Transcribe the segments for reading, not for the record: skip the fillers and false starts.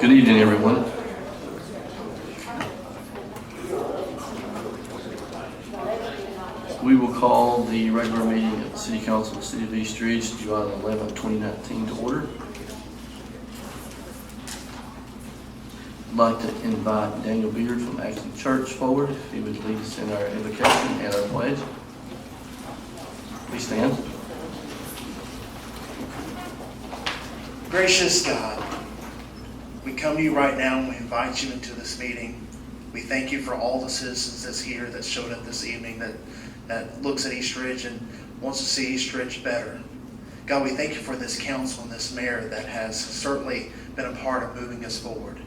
Good evening, everyone. We will call the regular meeting of the City Council of the City of East Ridge, July 11th, 2019 to order. I'd like to invite Daniel Beard from Action Church forward, if he would lead us in our invocation and our pledge. Please stand. Gracious God, we come to you right now and we invite you into this meeting. We thank you for all the citizens that's here that showed up this evening that looks at East Ridge and wants to see East Ridge better. God, we thank you for this council and this mayor that has certainly been a part of moving us forward.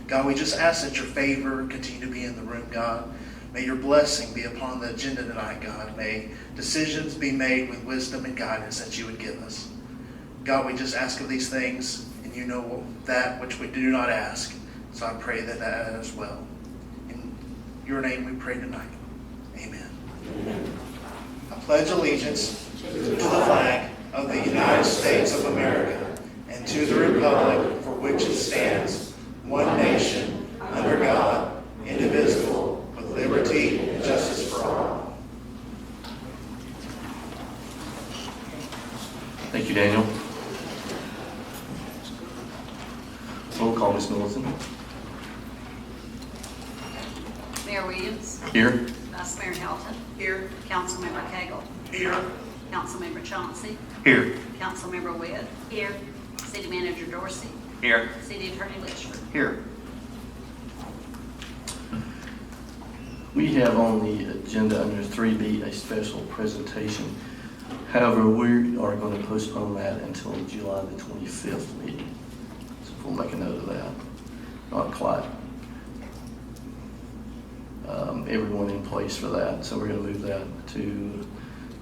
God, we just ask that your favor continue to be in the room, God. May your blessing be upon the agenda tonight, God. May decisions be made with wisdom and guidance that you would give us. God, we just ask of these things, and you know that which we do not ask. So I pray that as well. In your name we pray tonight. Amen. I pledge allegiance to the flag of the United States of America and to the republic for which it stands, one nation, under God, indivisible, with liberty and justice for all. Thank you, Daniel. Roll call, Ms. Middleton. Mayor Williams. Here. Vice Mayor Helton. Here. Councilmember Cagle. Here. Councilmember Chauncey. Here. Councilmember Webb. Here. City Manager Dorsey. Here. City Attorney Litchford. Here. We have on the agenda under 3B a special presentation. However, we are going to postpone that until July the 25th meeting. So we'll make a note of that. Not quite everyone in place for that. So we're going to move that to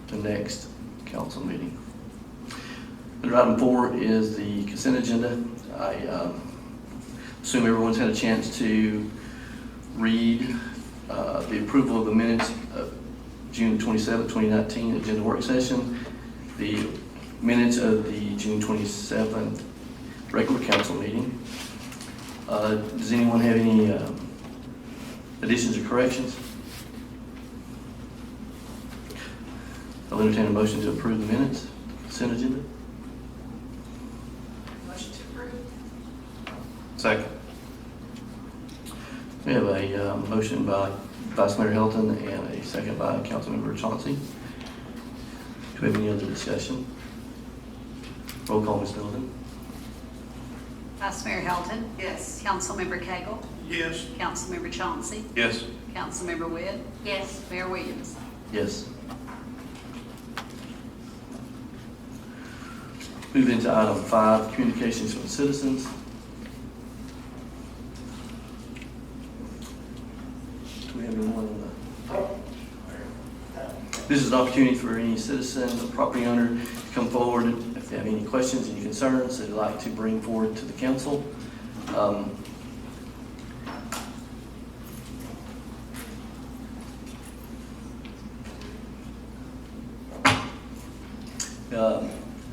the next council meeting. Under item 4 is the consent agenda. I assume everyone's had a chance to read the approval of the minutes of June 27, 2019 agenda work session, the minutes of the June 27th regular council meeting. Does anyone have any additions or corrections? I'll entertain a motion to approve the minutes, consent agenda. Motion to approve. Second. We have a motion by Vice Mayor Helton and a second by Councilmember Chauncey. Do we have any other discussion? Roll call, Ms. Middleton. Vice Mayor Helton. Yes. Councilmember Cagle. Yes. Councilmember Chauncey. Yes. Councilmember Webb. Yes. Mayor Williams. Yes. Move into item 5, communications from citizens. Do we have anyone in the... This is an opportunity for any citizen or property owner to come forward if they have any questions, any concerns they'd like to bring forward to the council.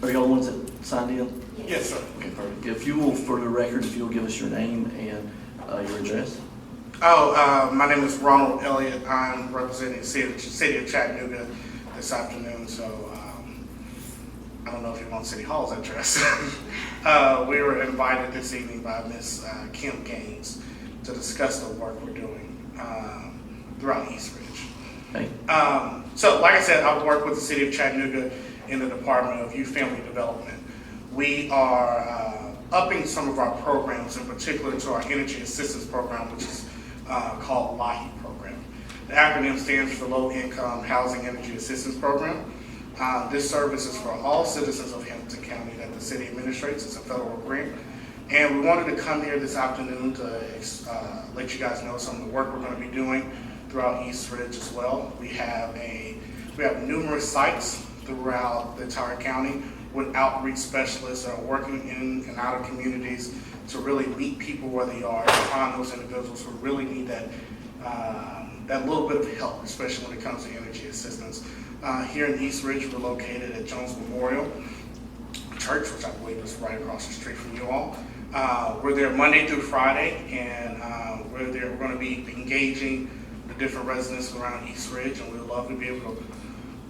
Are y'all the ones that signed in? Yes, sir. Okay, perfect. If you will, for the record, if you'll give us your name and your address. My name is Ronald Elliott. I'm representing the city of Chattanooga this afternoon, so I don't know if you want City Hall's address. We were invited this evening by Ms. Kim Gaines to discuss the work we're doing throughout East Ridge. Okay. So, like I said, I work with the city of Chattanooga in the Department of Youth Family Development. We are upping some of our programs, in particular to our energy assistance program, which is called LIHE program. The acronym stands for Low Income Housing Energy Assistance Program. This service is for all citizens of Hamilton County that the city administrates. It's a federal grant. And we wanted to come here this afternoon to let you guys know some of the work we're going to be doing throughout East Ridge as well. We have numerous sites throughout the entire county with outreach specialists that are working in and out of communities to really meet people where they are and find those individuals who really need that little bit of help, especially when it comes to energy assistance. Here in East Ridge, we're located at Jones Memorial Church, which I believe is right across the street from you all. We're there Monday through Friday, and we're going to be engaging the different residents around East Ridge, and we'd love to be able to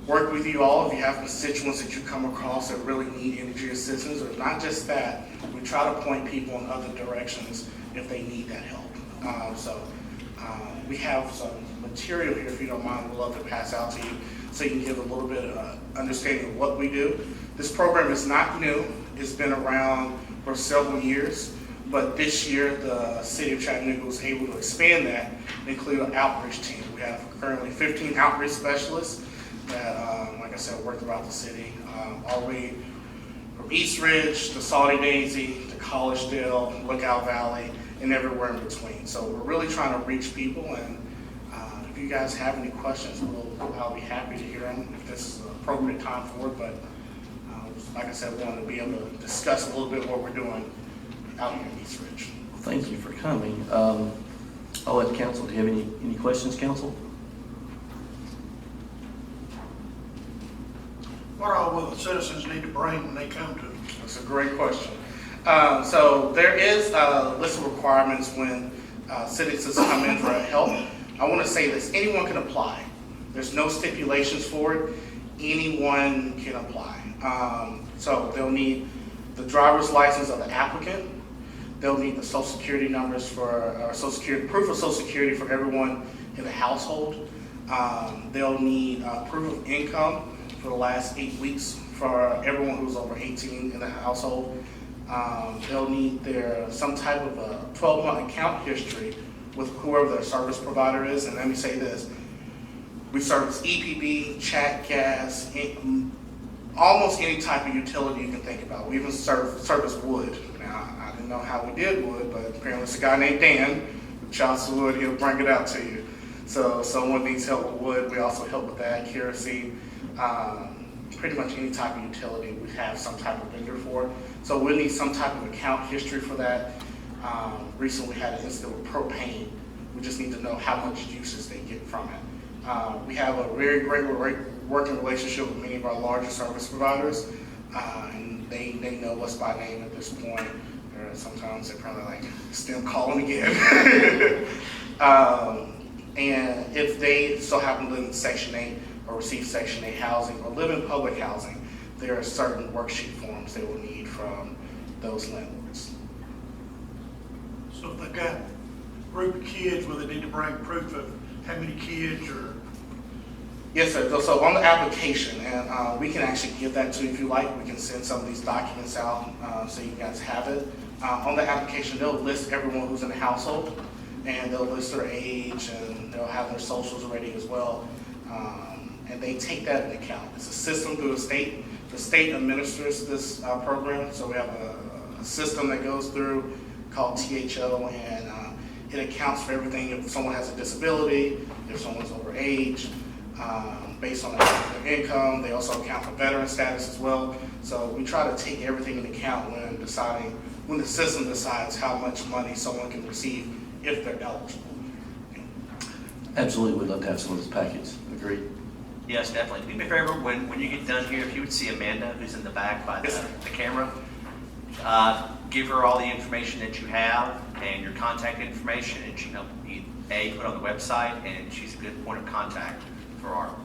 work with you all. If you have constituents that you come across that really need energy assistance, or not just that, we try to point people in other directions if they need that help. We have some material here, if you don't mind, we'd love to pass out to you so you can get a little bit of understanding of what we do. This program is not new. It's been around for several years, but this year the city of Chattanooga was able to expand that and include an outreach team. We have currently 15 outreach specialists that, like I said, work throughout the city, all the way from East Ridge to Salty Daisy to Collegedale, Lookout Valley, and everywhere in between. So we're really trying to reach people, and if you guys have any questions, I'll be happy to hear them if this is the appropriate time for it. But like I said, we want to be able to discuss a little bit what we're doing out here in East Ridge. Thank you for coming. I'll let council, do you have any questions, council? What all will the citizens need to bring when they come to? That's a great question. So there is a list of requirements when citizens come in for help. I want to say this, anyone can apply. There's no stipulations for it. Anyone can apply. So they'll need the driver's license of the applicant. They'll need the social security numbers for social security, proof of social security for everyone in the household. They'll need proof of income for the last 8 weeks for everyone who's over 18 in the household. They'll need some type of a 12-month account history with whoever their service provider is. And let me say this, we service EPB, chat, gas, almost any type of utility you can think about. We even service wood. Now, I didn't know how we did wood, but apparently it's a guy named Dan who chops the wood, he'll bring it out to you. So if someone needs help with wood, we also help with that, kerosene. Pretty much any type of utility, we have some type of vendor for it. So we'll need some type of account history for that. Recently we had an incident with propane. We just need to know how much usage they get from it. We have a very great working relationship with many of our larger service providers, and they know us by name at this point. Sometimes they're probably like, still calling again. And if they still happen to live in Section 8 or receive Section 8 housing or live in public housing, there are certain worksheet forms they will need from those landlords. So if they've got a group of kids, will they need to bring proof of how many kids or? Yes, sir. So on the application, and we can actually give that to you if you like. We can send some of these documents out so you guys have it. On the application, they'll list everyone who's in the household, and they'll list their age, and they'll have their socials ready as well. And they take that into account. It's a system through the state. The state administers this program, so we have a system that goes through called THO, and it accounts for everything. If someone has a disability, if someone's over age, based on their income. They also account for veteran status as well. So we try to take everything into account when the system decides how much money someone can receive if they're eligible. Absolutely, we'd love to have some of this package. Agreed. Yes, definitely. Do me a favor, when you get done here, if you would see Amanda, who's in the back by Yes, sir. the camera, give her all the information that you have and your contact information, and she can help you, put on the website, and she's a good point of contact for our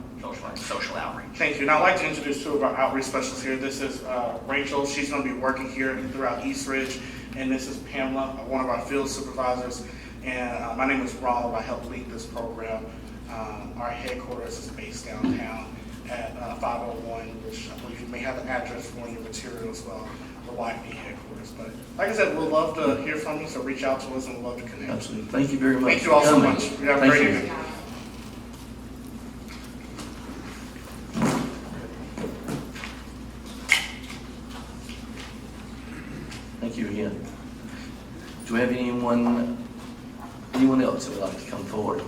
social outreach. Thank you. And I'd like to introduce two of our outreach specialists here. This is Rachel. She's going to be working here throughout East Ridge. And this is Pamela, one of our field supervisors. And my name is Ronald. I help lead this program. Our headquarters is based downtown at 501, which I believe you may have an address for in your material as well, the YP headquarters. But like I said, we'd love to hear from you, so reach out to us and we'd love to connect. Absolutely. Thank you very much. Thank you all so for coming. much. You have a Thank great you. evening. Thank you again. Do we have anyone else that would like to come forward?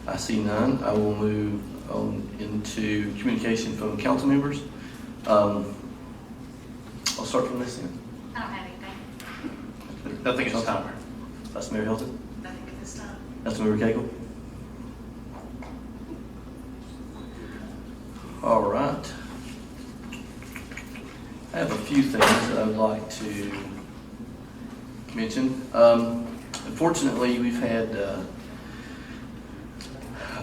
I see none. I will move on into communication from council members. I'll start from this end. I don't have anything. Nothing at this time. Vice Mayor Hilton. Nothing at this time. Councilmember Cagle. All right. I have a few things that I'd like to mention. Unfortunately, we've had a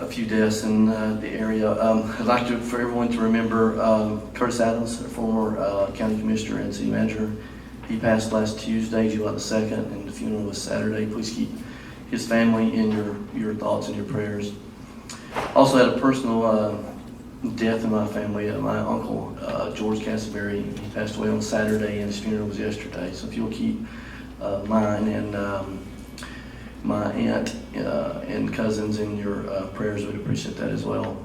few deaths in the area. I'd like for everyone to remember Curtis Adams, a former county commissioner and city manager. He passed last Tuesday, July the 2nd, and the funeral was Saturday. Please keep his family in your thoughts and your prayers. Also had a personal death in my family. My uncle, George Castleberry, he passed away on Saturday, and his funeral was yesterday. So if you'll keep mine and my aunt and cousins in your prayers, we'd appreciate that as well.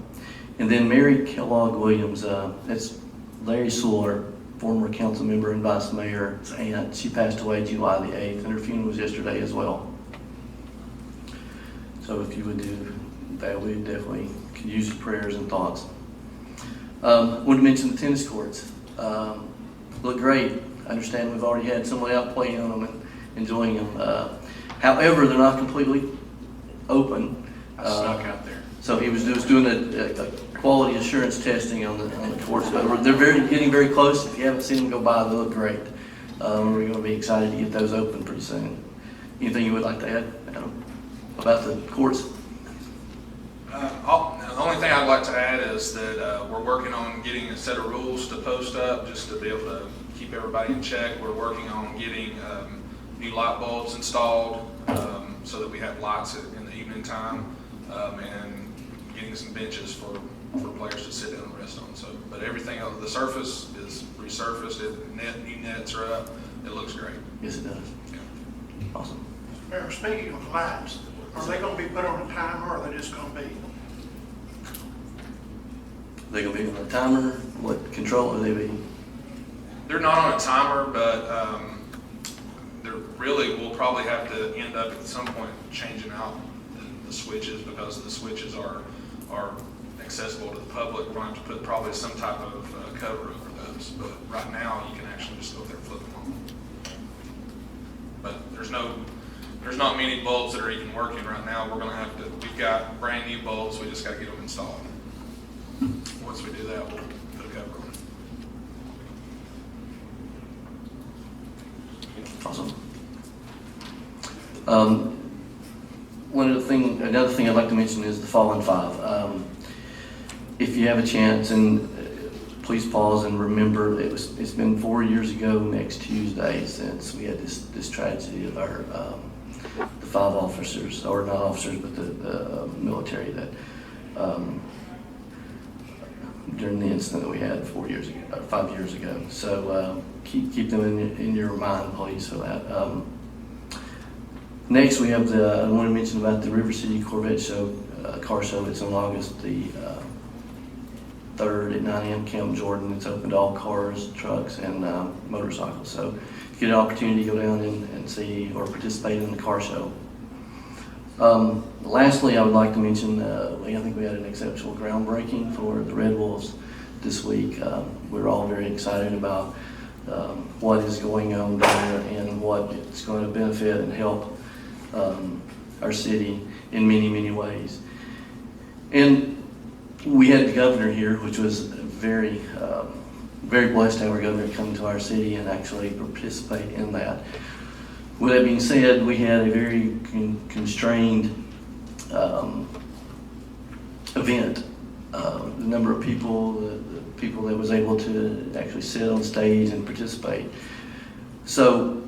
And then Mary Kellogg Williams, that's Larry Suller, former council member and vice mayor's aunt. She passed away July the 8th, and her funeral was yesterday as well. So if you would do that, we definitely could use your prayers and thoughts. Want to mention the tennis courts. Look great. I understand we've already had someone out playing on them and enjoying them. However, they're not completely open. I snuck out there. So he was doing a quality assurance testing on the courts. But they're getting very close. If you haven't seen them go by, they look great. We're going to be excited to get those open pretty soon. Anything you would like to add, Adam, about the courts? The only thing I'd like to add is that we're working on getting a set of rules to post up just to be able to keep everybody in check. We're working on getting new light bulbs installed so that we have lights in the evening time and getting some benches for players to sit down and rest on. So, but everything on the surface is resurfaced. New nets are up. It looks great. Yes, it does. Yeah. Awesome. Mayor, speaking of lights, are they gonna be put on a timer, or are they just gonna be? They gonna be on a timer? What control are they being? They're not on a timer, but they're really, we'll probably have to end up at some point changing out the switches, because the switches are accessible to the public. We're going to have to put probably some type of cover over those, but right now you can actually just go there and flip them on. But there's not many bulbs that are even working right now. We've got brand new bulbs, we just got to get them installed. Once we do that, we'll put a cover on it. Awesome. Another thing I'd like to mention is the Fallen Five. If you have a chance, and please pause and remember, it's been 4 years ago next Tuesday since we had this tragedy of our the 5 officers, or not officers, but the military that during the incident that we had 5 years ago. So keep them in your mind, please, for that. Next, we have I want to mention about the River City Corvette Show, car show. It's on August the 3rd at 9 a.m. Camp Jordan. It's open to all cars, trucks, and motorcycles. So if you get an opportunity to go down and see or participate in the car show. Lastly, I would like to mention, I think we had an exceptional groundbreaking for the Red Wolves this week. We're all very excited about what is going on there and what it's going to benefit and help our city in many, many ways. And we had the governor here, which was very, very blessed to have our governor come to our city and actually participate in that. With that being said, we had a very constrained event. The number of people, the people that was able to actually sit on stage and participate. So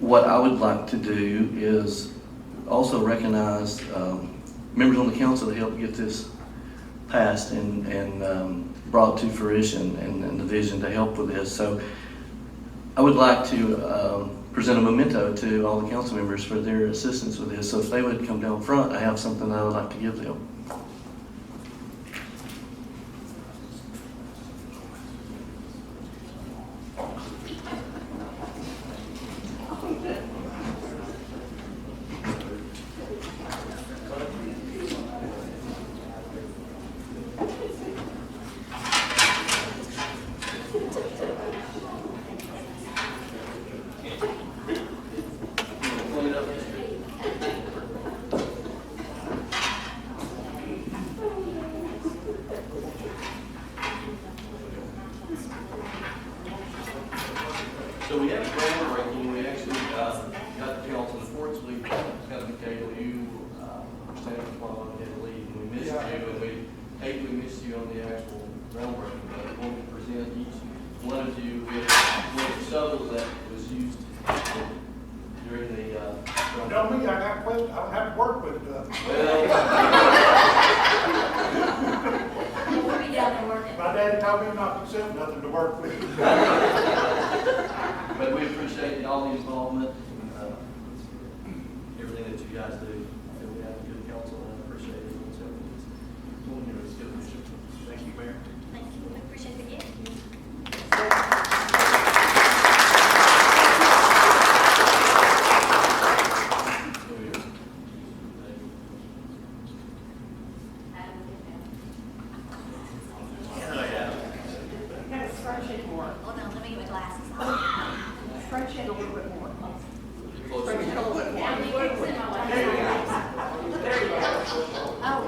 what I would like to do is also recognize members on the council that helped get this passed and brought to fruition, and the vision to help with this. So I would like to present a memento to all the council members for their assistance with this. So if they would come down front, I have something I would like to give them. So we have groundbreaking, we actually got the council reports, we got Michaela, you standing while I had to leave, and we missed you, and we missed you on the actual groundbreaking, but I wanted to present each one of you with one of the shovels that was used during the Tell me, I got questions, I don't have to work with it. Well, We'll be down there working. My daddy told me not to accept nothing to work with. but we appreciate all the involvement, everything that you guys do. And we have a good council, and I appreciate it. So, it's good. Thank you, Mayor. Thank you, we appreciate the gift. Hold on, let me get my glasses on. Spreadsheet a little bit more. Close. Spreadsheet a little bit more. Oh.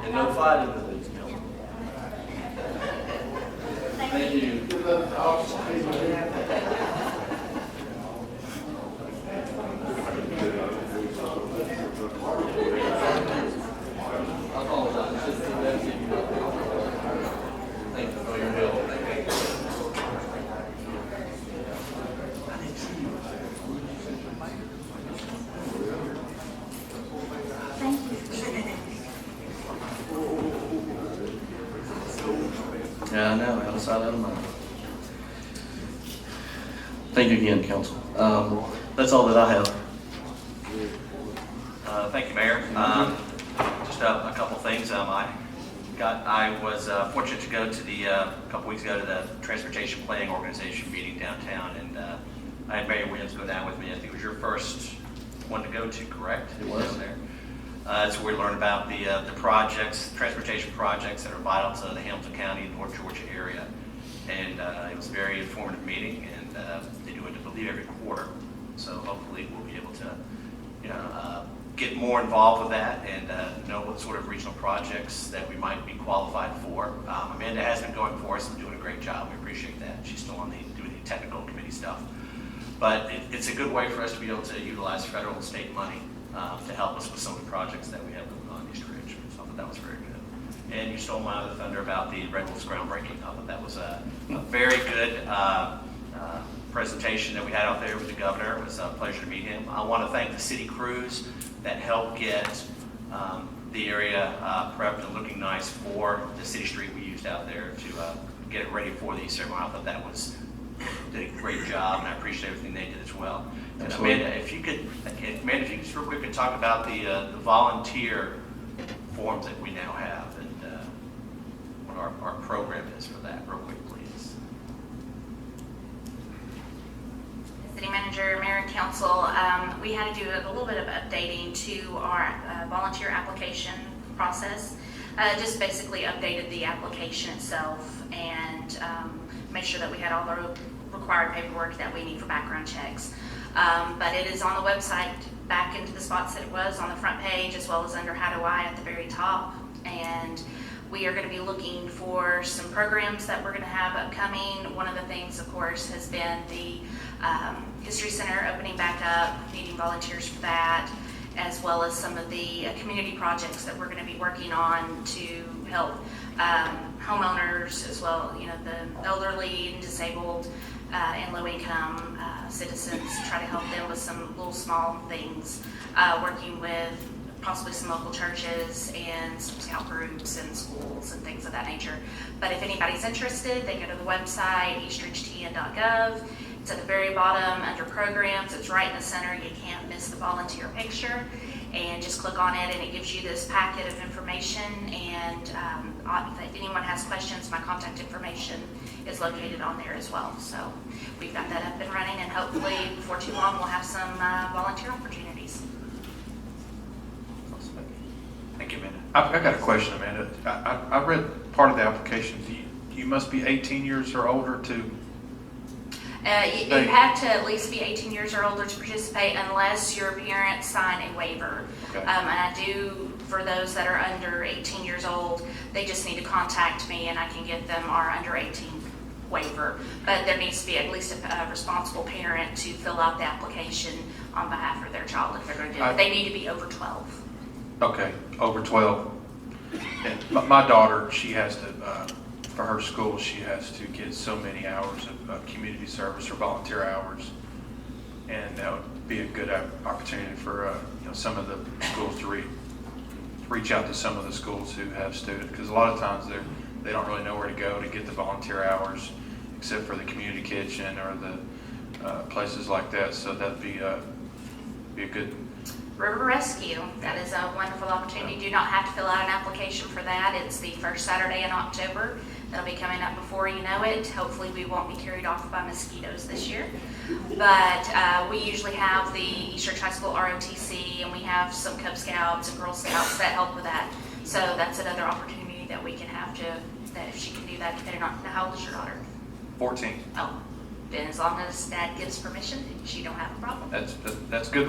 And no fighting with these council. Thank you. I apologize. It's just the best of you. Thank you for your help. Yeah, I know, out of sight, out of mind. Thank you again, council. That's all that I have. Thank you, Mayor. Just a couple things. I was fortunate to go to a couple weeks ago to the Transportation Planning Organization meeting downtown, and I had Mayor Williams go down with me. I think it was your first one to go to, correct? It was. Down there. That's where we learned about the projects, transportation projects that are vital to the Hamilton County and North Georgia area. And it was a very informative meeting, and they do it, I believe, every quarter. So hopefully we'll be able to, get more involved with that and know what sort of regional projects that we might be qualified for. Amanda has been going for us and doing a great job. We appreciate that. She's still on doing the technical committee stuff. But it's a good way for us to be able to utilize federal and state money to help us with some of the projects that we have going on East Ridge. So I thought that was very good. And you stole my other thunder about the Red Wolves groundbreaking. I thought that was a very good presentation that we had out there with the governor. It was a pleasure to meet him. I want to thank the city crews that helped get the area prepped and looking nice for the city street we used out there to get it ready for the ceremony. I thought that did a great job, and I appreciate everything they did as well. And Absolutely. Amanda, if you could just real quick and talk about the volunteer forms that we now have and what our program is for that, real quick, please. City Manager, Mayor, and Council, we had to do a little bit of updating to our volunteer application process. Just basically updated the application itself and made sure that we had all the required paperwork that we need for background checks. But it is on the website back into the spots that it was on the front page, as well as under How Do I at the very top. And we are going to be looking for some programs that we're going to have upcoming. One of the things, of course, has been the History Center opening back up, needing volunteers for that, as well as some of the community projects that we're going to be working on to help homeowners, as well, the elderly and disabled and low-income citizens, try to help them with some little small things, working with possibly some local churches and some scout groups and schools and things of that nature. But if anybody's interested, they go to the website, eastridgetn.gov. It's at the very bottom under programs. It's right in the center. You can't miss the volunteer picture. And just click on it, and it gives you this packet of information. And if anyone has questions, my contact information is located on there as well. So we've got that up and running, and hopefully before too long we'll have some volunteer opportunities. Thank you, Amanda. I've got a question, Amanda. I read part of the application. You must be 18 years or older to. You have to at least be 18 years or older to participate unless your parents sign a waiver. Okay. And I do, for those that are under 18 years old, they just need to contact me and I can get them our under 18 waiver. But there needs to be at least a responsible parent to fill out the application on behalf of their child if they're going to do it. They need to be over 12. Okay, over 12. And my daughter, she has to, for her school, she has to get so many hours of community service or volunteer hours. And that would be a good opportunity for, some of the schools to reach out to some of the schools who have students. Because a lot of times they don't really know where to go to get the volunteer hours, except for the community kitchen or the places like that. So that'd be a good. River Rescue, that is a wonderful opportunity. You do not have to fill out an application for that. It's the first Saturday in October. That'll be coming up before you know it. Hopefully we won't be carried off by mosquitoes this year. But we usually have the East Ridge High School ROTC, and we have some Cub Scouts and Girl Scouts that help with that. So that's another opportunity that we can have that if she can do that, depending on, how old is your daughter? 14. Oh, then as long as Dad gives permission, she don't have a problem. That's good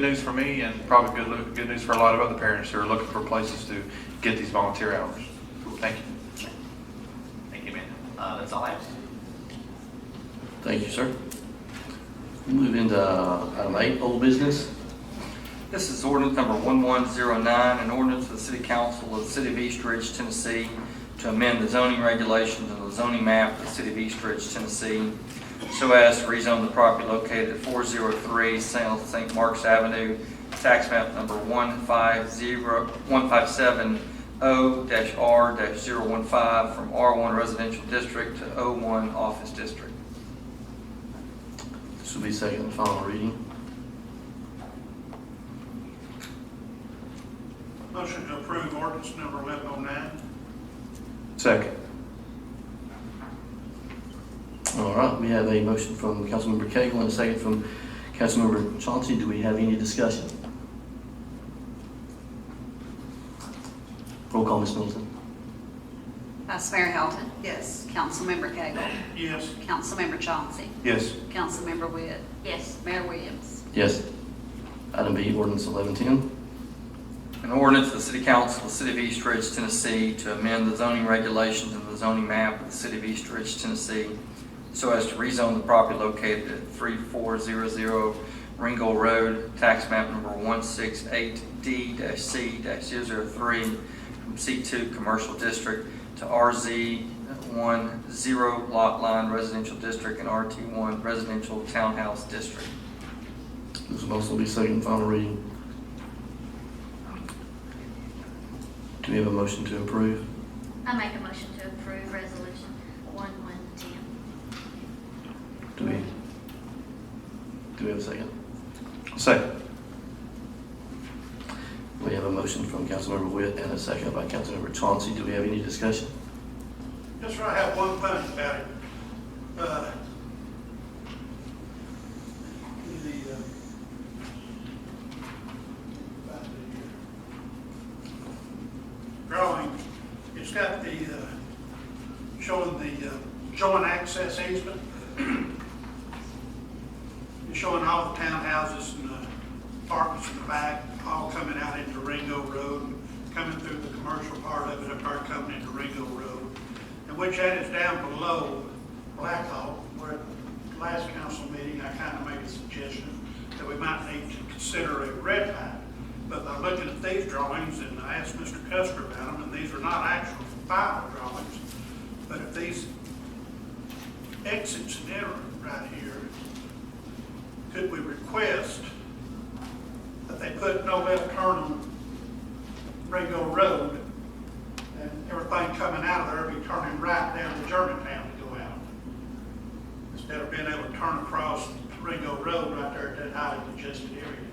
news for me, and probably good news for a lot of other parents who are looking for places to get these volunteer hours. Thank you. Thank you, Amanda. That's all I have. Thank you, sir. We'll move into item 8, old business. This is ordinance number 1109, an ordinance of the City Council of the City of East Ridge, Tennessee, to amend the zoning regulations and the zoning map of the City of East Ridge, Tennessee, so as to rezone the property located at 403 South St. Marks Avenue, tax map number 150-R-015 from R1 Residential District to O1 Office District. This will be second and final reading. Motion to approve ordinance number 1109. Second. All right, we have a motion from Councilmember Cagle and a second from Councilmember Chauncey. Do we have any discussion? Roll call, Ms. Middleton. Vice Mayor Helton. Yes. Councilmember Cagle. Yes. Councilmember Chauncey. Yes. Councilmember Witt. Yes. Mayor Williams. Yes. Item B, ordinance 1110. An ordinance of the City Council of the City of East Ridge, Tennessee, to amend the zoning regulations and the zoning map of the City of East Ridge, Tennessee, so as to rezone the property located at 3400 Ringgold Road, tax map number 168D-C-003, from C2 Commercial District to RZ1 0 Lot Line Residential District and RT1 Residential Townhouse District. This will also be second and final reading. Do we have a motion to approve? I make a motion to approve resolution 1110. Do we have a second? Second. We have a motion from Councilmember Witt and a second by Councilmember Chauncey. Do we have any discussion? Yes, sir, I have one thing about it. Drawing, it's got the, showing the joint access easement. It's showing all the townhouses and apartments in the back, all coming out into Ringo Road, coming through the commercial part of it up there, coming into Ringo Road. And which that is down below Blackhawk, where at the last council meeting, I kind of made a suggestion that we might need to consider a red light. But by looking at these drawings, and I asked Mr. Custer about them, and these are not actual final drawings, but if these exits and enter right here, could we request that they put no left turn on Ringo Road, and everything coming out of there be turning right down to Germantown to go out, instead of being able to turn across Ringo Road right there at that highly congested area?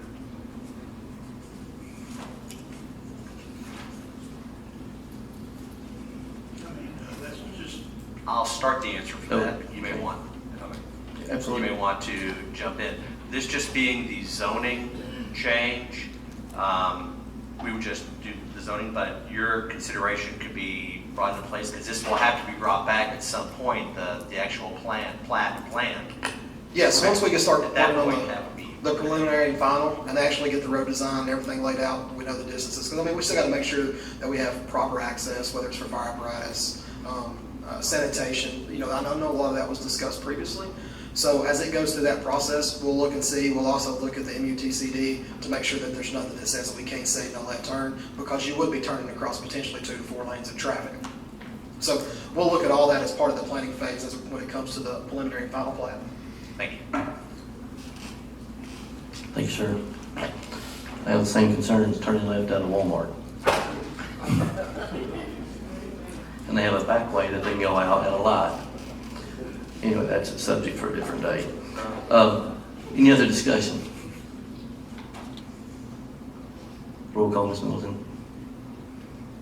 I'll start the answer for that. You may want, Absolutely. You may want to jump in. This just being the zoning change, we would just do the zoning, but your consideration could be brought into place, because this will have to be brought back at some point, the actual plan. Yes, once we can start At that working on point, the, that would be the preliminary and final and actually get the road design and everything laid out. We know the distances. Because, I mean, we still got to make sure that we have proper access, whether it's for fire apparatus, sanitation. You know, I know a lot of that was discussed previously. So as it goes through that process, we'll look and see. We'll also look at the MUTCD to make sure that there's nothing that says that we can't say no left turn, because you would be turning across potentially 2 to 4 lanes of traffic. So we'll look at all that as part of the planning phase when it comes to the preliminary and final plat. Thank you. Thank you, sir. I have the same concerns turning left out of Walmart. And they have a back way that they can go out at a lot. Anyway, that's a subject for a different day. Any other discussion? Roll call, Ms. Middleton.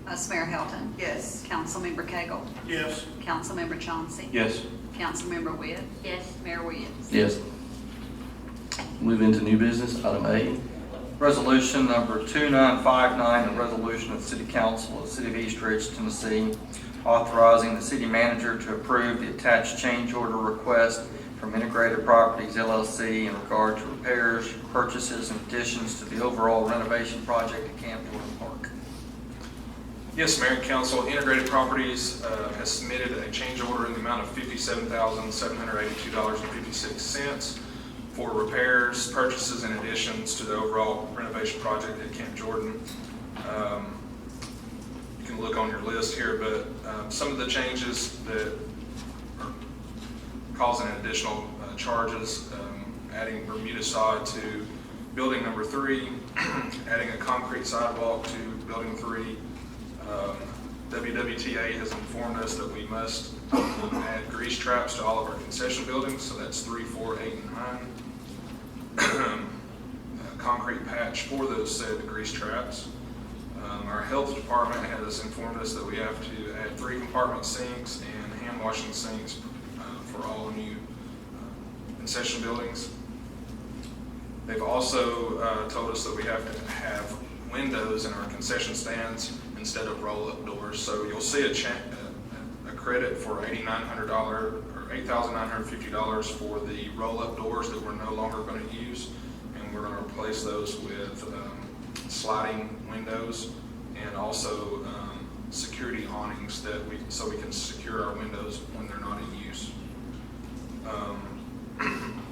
Vice Mayor Hilton. Yes. Councilmember Cagle. Yes. Councilmember Chauncey. Yes. Councilmember Witt. Yes. Mayor Williams. Yes. Move into new business, item A. Resolution number 2959, a resolution of the City Council of the City of East Ridge, Tennessee, authorizing the city manager to approve the attached change order request from Integrated Properties LLC in regard to repairs, purchases, and additions to the overall renovation project at Camp Jordan Park. Yes, Mayor and Council, Integrated Properties has submitted a change order in the amount of $57,782.56 for repairs, purchases, and additions to the overall renovation project at Camp Jordan. You can look on your list here, but some of the changes that are causing additional charges, adding Bermuda sod to building number 3, adding a concrete sidewalk to building 3. WWTA has informed us that we must add grease traps to all of our concession buildings, so that's 3, 4, 8, and 9. Concrete patch for those said grease traps. Our health department has informed us that we have to add 3 compartment sinks and hand washing sinks for all new concession buildings. They've also told us that we have to have windows in our concession stands instead of roll-up doors. So you'll see a credit for $8,900 or $8,950 for the roll-up doors that we're no longer going to use, and we're going to replace those with sliding windows and also security awnings so we can secure our windows when they're not in use.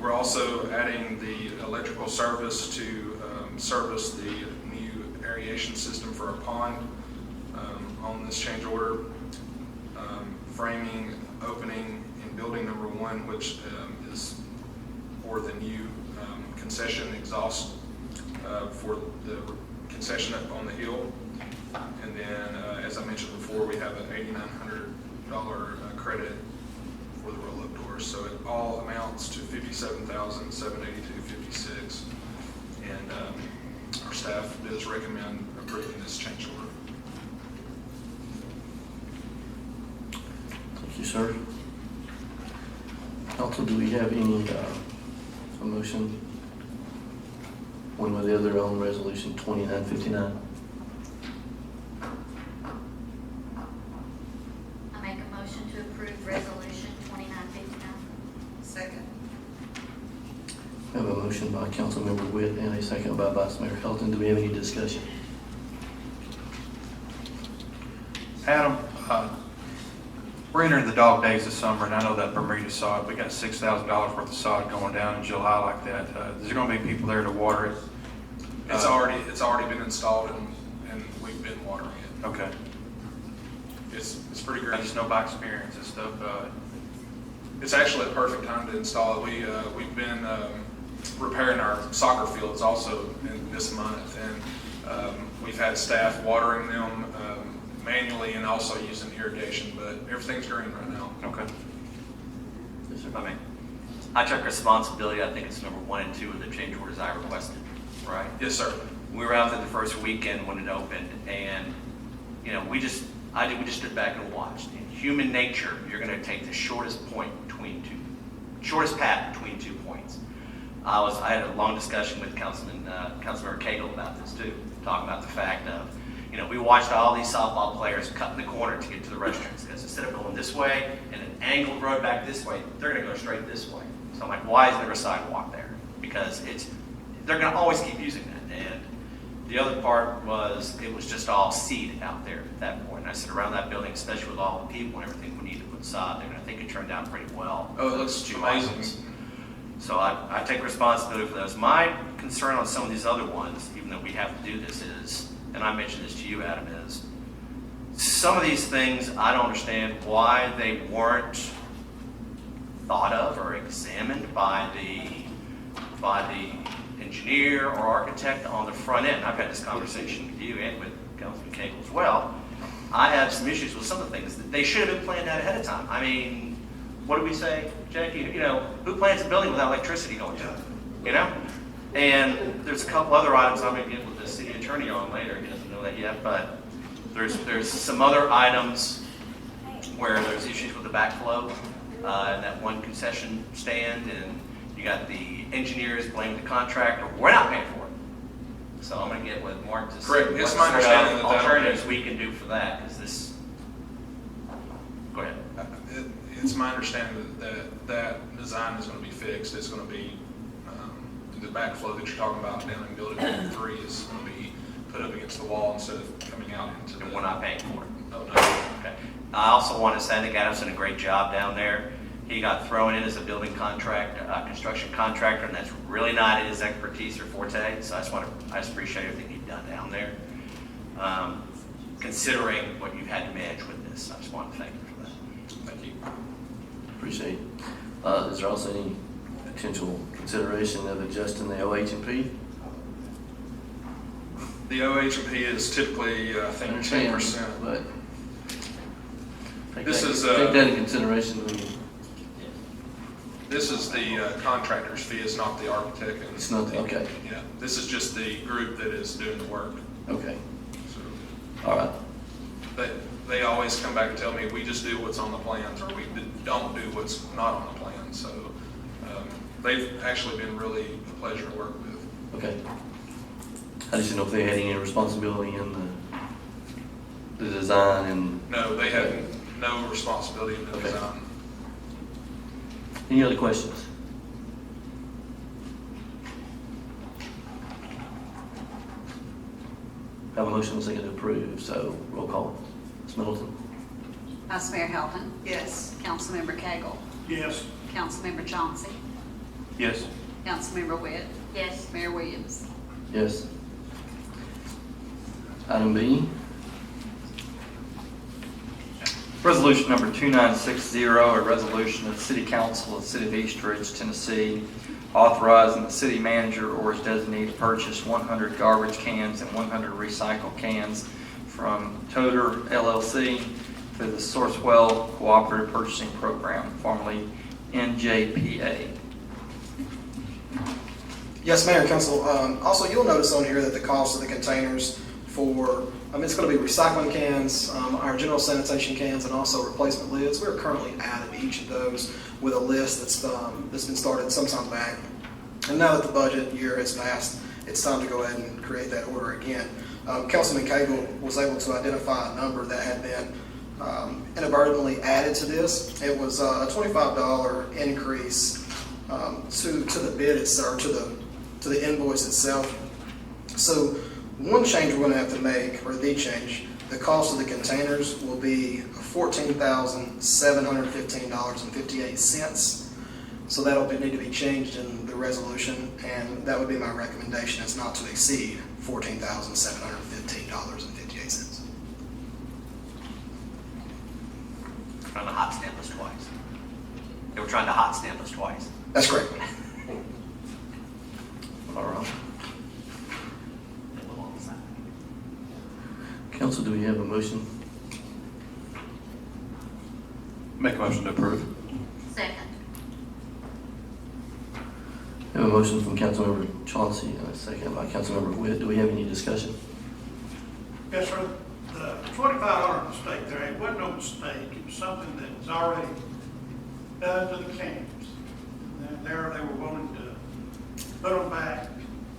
We're also adding the electrical service to service the new aeration system for our pond on this change order. Framing, opening in building number 1, which is for the new concession exhaust for the concession up on the hill. And then, as I mentioned before, we have an $8,900 credit for the roll-up doors. So it all amounts to $57,782.56. And our staff does recommend approving this change order. Thank you, sir. Council, do we have any a motion, one way or the other, on resolution 2959? I make a motion to approve resolution 2959. Second. We have a motion by Councilmember Witt and a second by Vice Mayor Hilton. Do we have any discussion? Adam, we're entering the dog days of summer, and I know that Bermuda sod, we got $6,000 worth of sod going down in July like that. Is there going to be people there to water it? It's already been installed and we've been watering it. Okay. It's pretty I great. just know by experience and stuff. It's actually a perfect time to install it. We've been repairing our soccer fields also in this month, and we've had staff watering them manually and also using irrigation, but everything's green right now. Okay. Yes, sir. I mean, I took responsibility. I think it's number 1 and 2 of the change orders I requested, right? Yes, sir. We were out there the first weekend when it opened, and we just stood back and watched. In human nature, you're going to take the shortest path between 2 points. I had a long discussion with Councilmember Cagle about this too, talking about the fact of, we watched all these softball players cut in the corner to get to the restrooms, because instead of going this way and an angled road back this way, they're going to go straight this way. So I'm like, why is there a sidewalk there? Because it's they're gonna always keep using that. And the other part was, it was just all seed out there at that point. And I said, around that building, especially with all the people and everything we need to put sod there, and I think it turned out pretty well. Oh, it looks Those two amazing. items. So I take responsibility for those. My concern on some of these other ones, even though we have to do this, is, and I mentioned this to you, Adam, is some of these things, I don't understand why they weren't thought of or examined by the engineer or architect on the front end. I've had this conversation with you and with Councilman Cagle as well. I have some issues with some of the things that they should have been planned out ahead of time. I mean, what do we say, Jackie? You know, who plans a building without electricity going to it? You know? And there's a couple other items I'm going to get with the city attorney on later. He doesn't know that yet, but there's some other items where there's issues with the backflow and that one concession stand, and you got the engineers blaming the contractor. We're not paying for it. So I'm going to get with Mark to see Correct. It's what my sort understanding of that that'll alternatives be- we can do for that, because this. Go ahead. It's my understanding that design is going to be fixed. It's going to be, the backflow that you're talking about down in building 3 is going to be put up against the wall instead of coming out into the. And we're not paying for it. Oh, no. Okay. I also want to say, I think Adam's done a great job down there. He got thrown in as a building construction contractor, and that's really not his expertise or forte. So I just appreciate everything you've done down there. Considering what you've had to manage with this, I just want to thank you for that. Thank you. Appreciate it. Is there also any potential consideration of adjusting the OH&P? The OH&P is typically, I think, 10%. But take This that- is, take that in consideration when you, This is the contractor's fee, it's not the architect. And It's not the- okay. Yeah, this is just the group that is doing the work. okay, So all right. they always come back and tell me, we just do what's on the plans, or we don't do what's not on the plan. So they've actually been really a pleasure to work with. Okay. I just didn't know if they had any responsibility in the design and. No, they have no responsibility in the Okay. design. Any other questions? Have a motion and a second to approve, so roll call. Ms. Middleton? Vice Mayor Helton, Yes. Councilmember Cagle, Yes. Councilmember Chauncey, Yes. Councilmember Witt, Yes. Mayor Williams. Yes. Item B, Resolution number 2960, a resolution of the City Council of the City of East Ridge, Tennessee, authorizing the city manager or his designee to purchase 100 garbage cans and 100 recycle cans from Toter LLC through the Sourcewell Cooperative Purchasing Program, formerly NJPA. Yes, Mayor and Council. Also, you'll notice on here that the cost of the containers for, it's going to be recycling cans, our general sanitation cans, and also replacement lids. We're currently adding each of those with a list that's been started sometime back. And now that the budget year has passed, it's time to go ahead and create that order again. Councilman Cagle was able to identify a number that had been inadvertently added to this. It was a $25 increase to the bid itself, to the invoice itself. So one change we're going to have to make, or the change, the cost of the containers will be $14,715.58. So that'll need to be changed in the resolution, and that would be my recommendation, is not to exceed $14,715.58. Trying to hot stamp us twice. They were trying to hot stamp us twice. That's correct. all right. Council, do we have a motion? Make a motion to approve. Second. We have a motion from Councilmember Chauncey and a second by Councilmember Witt. Do we have any discussion? Yes, sir. The $2,500 mistake there, it wasn't no mistake. It was something that was already done to the cans. And there they were willing to put them back,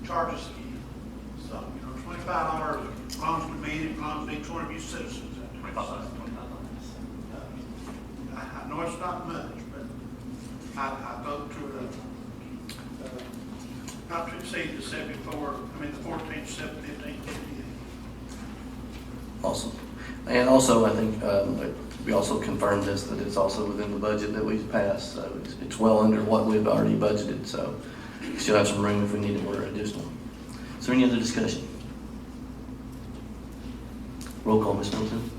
charge us again. So, $25 belongs to me, and it belongs to each one of you citizens. $25. I know it's not much, but I vote to not to exceed the 14th, 15th. Awesome. And also, I think we also confirmed this, that it's also within the budget that we've passed. So it's well under what we've already budgeted, so we still have some room if we need to order additional. Is there any other discussion? Roll call, Ms. Middleton.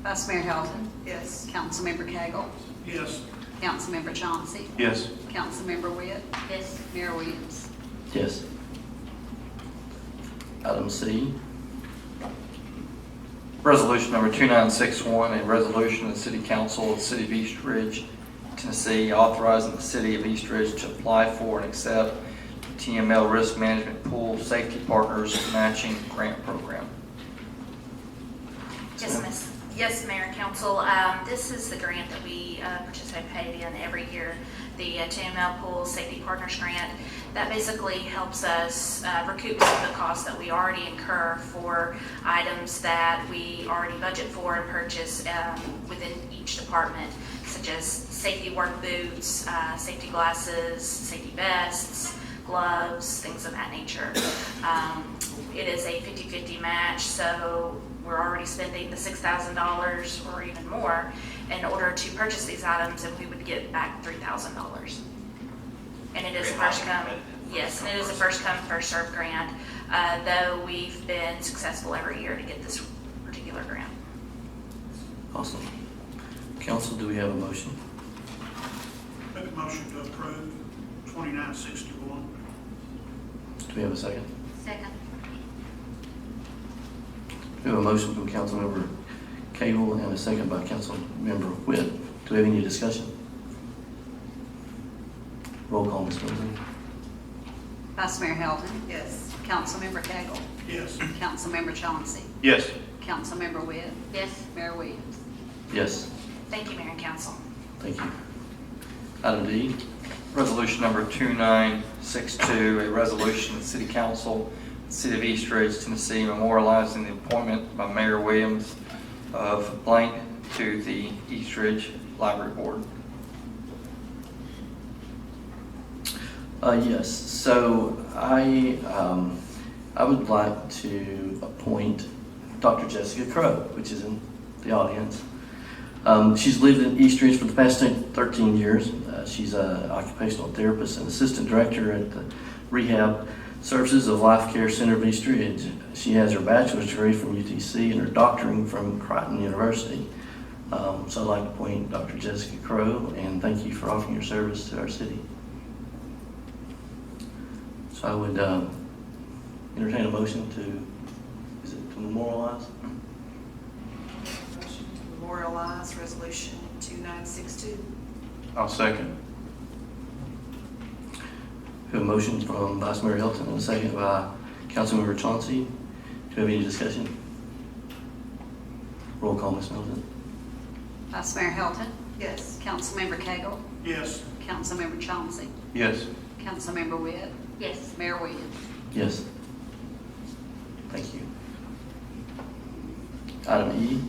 Vice Mayor Hilton. Yes. Councilmember Cagle. Yes. Councilmember Chauncey. Yes. Councilmember Witt. Yes. Mayor Williams. Yes. Item C. Resolution number 2961, a resolution of the City Council of the City of East Ridge, Tennessee, authorizing the City of East Ridge to apply for and accept the TML Risk Management Pool Safety Partners Matching Grant Program. Yes, Mayor and Council. This is the grant that we participate in every year, the TML Pool Safety Partners Grant. That basically helps us recoup some of the costs that we already incur for items that we already budget for and purchase within each department, such as safety work boots, safety glasses, safety vests, gloves, things of that nature. It is a 50-50 match, so we're already spending the $6,000 or even more in order to purchase these items, and we would get back $3,000. And it is a first come, yes, and it is a first come, first served grant, though we've been successful every year to get this particular grant. Awesome. Council, do we have a motion? Make a motion to approve 2961. Do we have a second? Second. We have a motion from Councilmember Cagle and a second by Councilmember Witt. Do we have any discussion? Roll call, Ms. Middleton. Vice Mayor Hilton. Yes. Councilmember Cagle. Yes. Councilmember Chauncey. Yes. Councilmember Witt. Yes. Mayor Williams. Yes. Thank you, Mayor and Council. Thank you. Item D. Resolution number 2962, a resolution of the City Council, City of East Ridge, Tennessee, memorializing the appointment by Mayor Williams of blank to the East Ridge Library Board. Yes, so I would like to appoint Dr. Jessica Crow, which is in the audience. She's lived in East Ridge for the past 13 years. She's an occupational therapist and assistant director at the Rehab Services of Life Care Center of East Ridge. She has her bachelor's degree from UTC and her doctorate from Crichton University. So I'd like to appoint Dr. Jessica Crow, and thank you for offering your service to our city. So I would entertain a motion to memorialize? Motion to memorialize Resolution 2962. I'll second. We have a motion from Vice Mayor Hilton and a second by Councilmember Chauncey. Do we have any discussion? Roll call, Ms. Middleton. Vice Mayor Hilton. Yes. Councilmember Cagle. Yes. Councilmember Chauncey. Yes. Councilmember Witt. Yes. Mayor Williams. Yes. Thank you. Item E.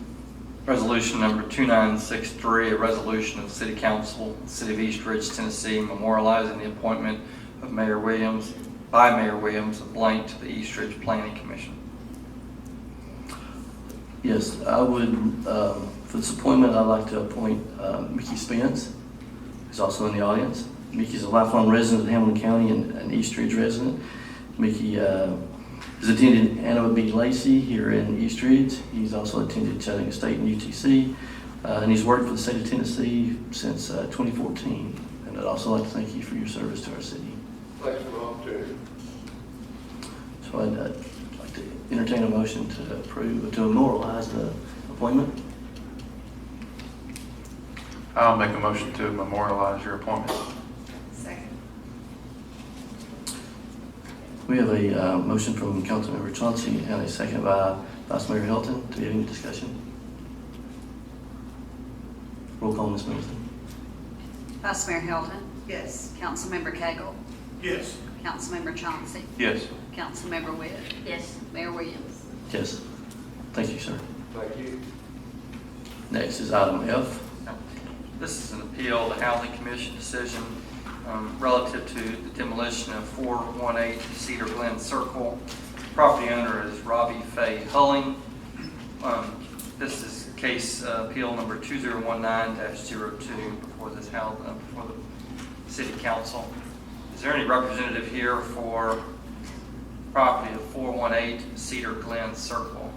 Resolution number 2963, a resolution of the City Council, City of East Ridge, Tennessee, memorializing the appointment of Mayor Williams, by Mayor Williams, of blank to the East Ridge Planning Commission. Yes, I would, for this appointment, I'd like to appoint Mickey Spence, who's also in the audience. Mickey's a lifelong resident of Hamilton County and an East Ridge resident. Mickey has attended Anna B. Lacey here in East Ridge. He's also attended Chattanooga State and UTC, and he's worked for the state of Tennessee since 2014. And I'd also like to thank you for your service to our city. Thanks for the opportunity. So I'd like to entertain a motion to approve, to memorialize the appointment. I'll make a motion to memorialize your appointment. Second. We have a motion from Councilmember Chauncey and a second by Vice Mayor Hilton. Do we have any discussion? Roll call, Ms. Middleton. Vice Mayor Hilton. Yes. Councilmember Cagle. Yes. Councilmember Chauncey. Yes. Councilmember Witt. Yes. Mayor Williams. Yes. Thank you, sir. Thank you. Next is item F. This is an appeal of the Housing Commission decision relative to the demolition of 418 Cedar Glen Circle. Property owner is Robbie Fay Hulling. This is case appeal number 2019-02 before this house, before the city council. Is there any representative here for property of 418 Cedar Glen Circle?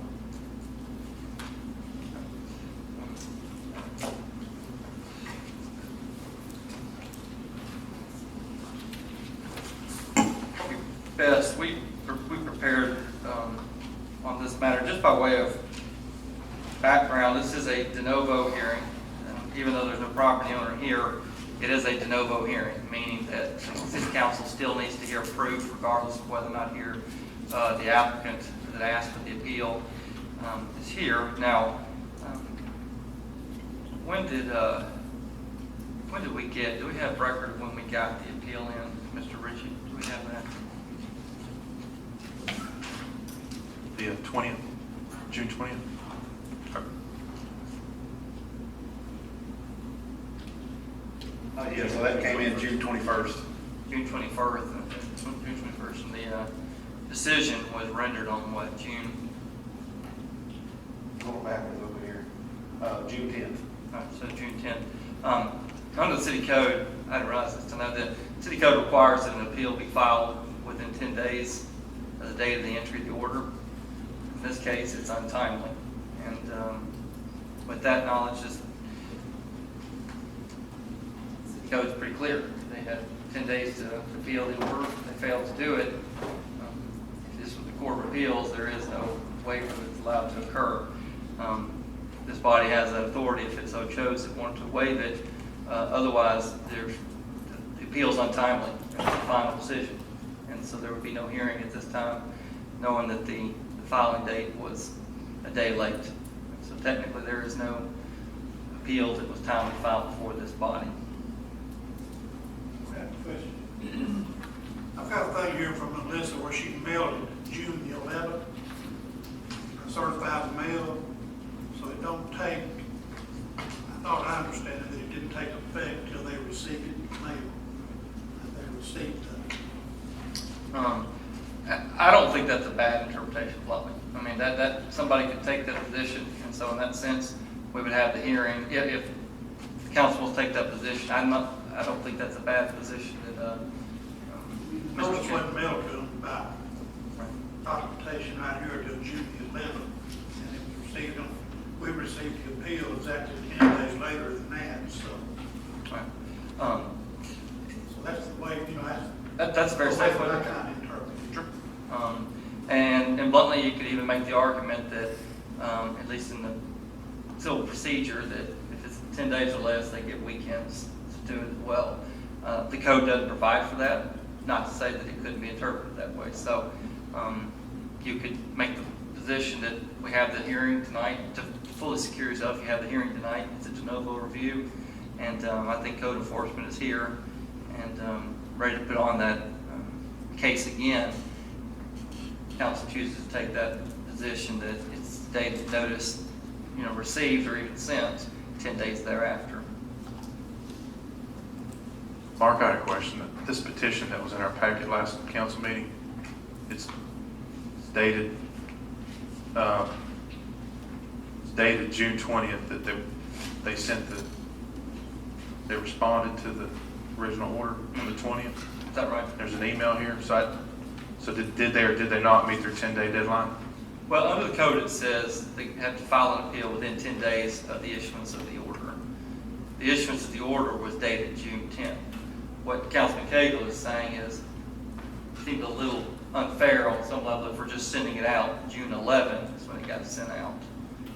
Best, we prepared on this matter, just by way of background. This is a de novo hearing, and even though there's no property owner here, it is a de novo hearing, meaning that the city council still needs to hear proof regardless of whether or not here the applicant that asked for the appeal is here. Now, when did we get, do we have record of when we got the appeal in, Mr. Ritchie? Do we have that? The 20th, June 20th? Yeah, so that came in June 21st. June 21st, and the decision was rendered on what, June? Going backwards over here. June 10th. All right, so June 10th. Under the city code, I didn't realize this, to know that city code requires that an appeal be filed within 10 days of the date of the entry of the order. In this case, it's untimely. And with that knowledge, the code is pretty clear. They had 10 days to appeal the order. If they failed to do it, if this was the Court of Appeals, there is no waiver that's allowed to occur. This body has that authority if it so chose it wanted to waive it. Otherwise, the appeal is untimely. It's a final decision. And so there would be no hearing at this time, knowing that the filing date was a day late. So technically, there is no appeal that was timely filed before this body. I have a question. I've got a thing here from Melissa where she mailed it June the 11th, a certified mail, so it don't take, I thought I understand that it didn't take effect until they received it in the mail, that they received it. I don't think that's a bad interpretation of law. I mean, that somebody could take that position, and so in that sense, we would have the hearing. If the council will take that position, I don't think that's a bad position that Notice wasn't mailed to them by documentation right here until June the 11th, and it was received on, we received the appeal exactly 10 days later than that, so. So that's the way, you know, that's a very safe way. I kind of interpret it. Sure. And bluntly, you could even make the argument that, at least in the civil procedure, that if it's 10 days or less, they get weekends to do it as well. The code doesn't provide for that, not to say that it couldn't be interpreted that way. So you could make the position that we have the hearing tonight to fully secure yourself. You have the hearing tonight. It's a de novo review, and I think code enforcement is here and ready to put on that case again. Council chooses to take that position that it's the date of notice, received or even sent 10 days thereafter. Mark, I had a question. This petition that was in our packet last council meeting, it's dated June 20th, that they responded to the original order on the 20th. Is that right? There's an email here. So did they or did they not meet their 10-day deadline? Well, under the code, it says they have to file an appeal within 10 days of the issuance of the order. The issuance of the order was dated June 10th. What Councilman Cagle is saying is, it seems a little unfair on some level if we're just sending it out June 11th is when it got sent out.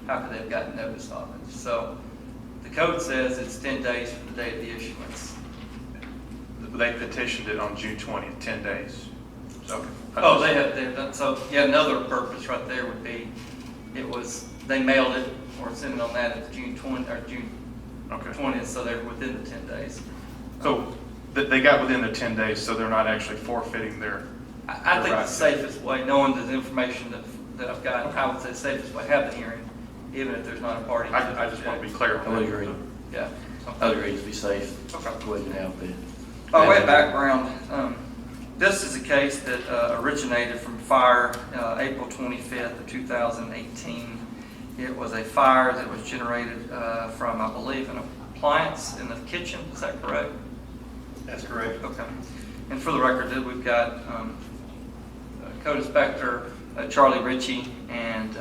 How could they have gotten notice of it? So the code says it's 10 days from the date of the issuance. They petitioned it on June 20th, 10 days. Okay. Oh, they've done, so yeah, another purpose right there would be, they mailed it or sent it on that at June 20th, or June 20th, so they're within the 10 days. So they got within the 10 days, so they're not actually forfeiting their I think the safest way, knowing the information that I've got, I would say the safest way, have the hearing, even if there's not a party. I just want to be clear. I would agree. Yeah. I would agree to be safe. Okay. Go ahead and have the By way of background, this is a case that originated from fire April 25th of 2018. It was a fire that was generated from, I believe, an appliance in the kitchen. Is that correct? That's correct. Okay. And for the record, we've got Code Inspector Charlie Ritchie and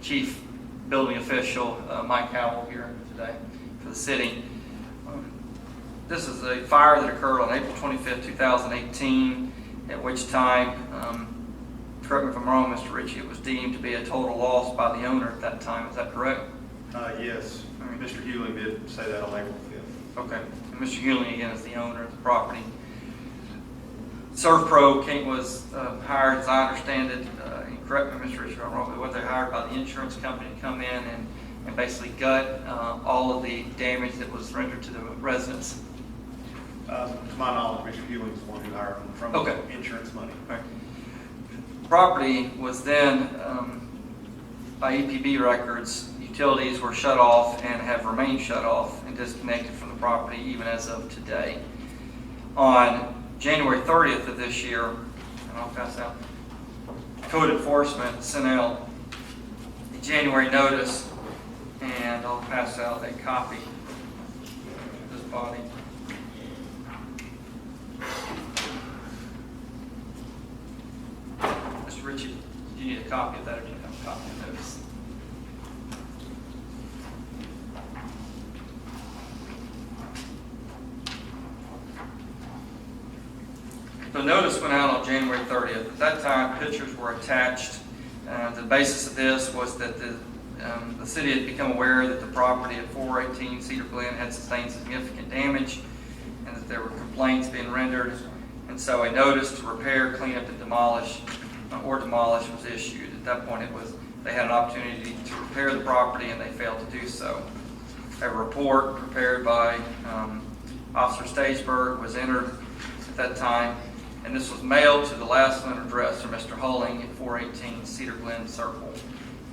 Chief Building Official Mike Howell here today for the city. This is a fire that occurred on April 25th, 2018, at which time, correct me if I'm wrong, Mr. Ritchie, it was deemed to be a total loss by the owner at that time. Is that correct? Yes. Mr. Hewling did say that on April 5th. Okay. And Mr. Hewling, again, is the owner of the property. ServPro was hired, as I understand it, and correct me, Mr. Ritchie, if I'm wrong, but they hired by the insurance company to come in and basically gut all of the damage that was rendered to the residents. To my knowledge, Mr. Hewling is the one who hired them from insurance money. Right. Property was then, by EPB records, utilities were shut off and have remained shut off and disconnected from the property even as of today. On January 30th of this year, and I'll pass out, Code Enforcement sent out a January notice, and I'll pass out a copy of this body. Mr. Ritchie, do you need a copy of that, or do you have a copy of the notice? The notice went out on January 30th. At that time, pictures were attached. The basis of this was that the city had become aware that the property at 418 Cedar Glen had sustained significant damage and that there were complaints being rendered. And so a notice to repair, clean up, and demolish was issued. At that point, they had an opportunity to repair the property and they failed to do so. A report prepared by Officer Stageberg was entered at that time, and this was mailed to the last known address for Mr. Hulling at 418 Cedar Glen Circle.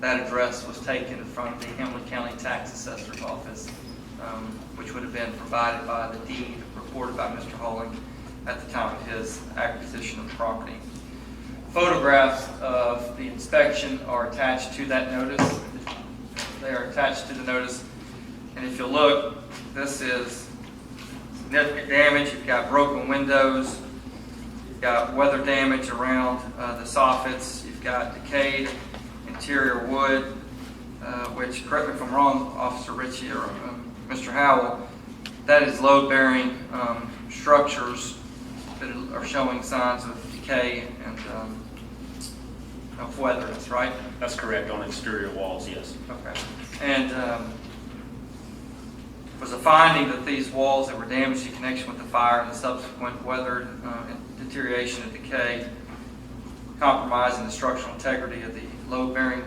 That address was taken from the Hamilton County Tax Assessor's Office, which would have been provided by the deed reported by Mr. Hulling at the time of his acquisition of the property. Photographs of the inspection are attached to that notice. They are attached to the notice, and if you look, this is significant damage. You've got broken windows, you've got weather damage around the soffits, you've got decayed interior wood, which, correct me if I'm wrong, Officer Ritchie or Mr. Howell, that is load-bearing structures that are showing signs of decay and of weatherness, right? That's correct, on exterior walls, yes. Okay. And was a finding that these walls that were damaged in connection with the fire and the subsequent weather deterioration and decay, compromising the structural integrity of the load-bearing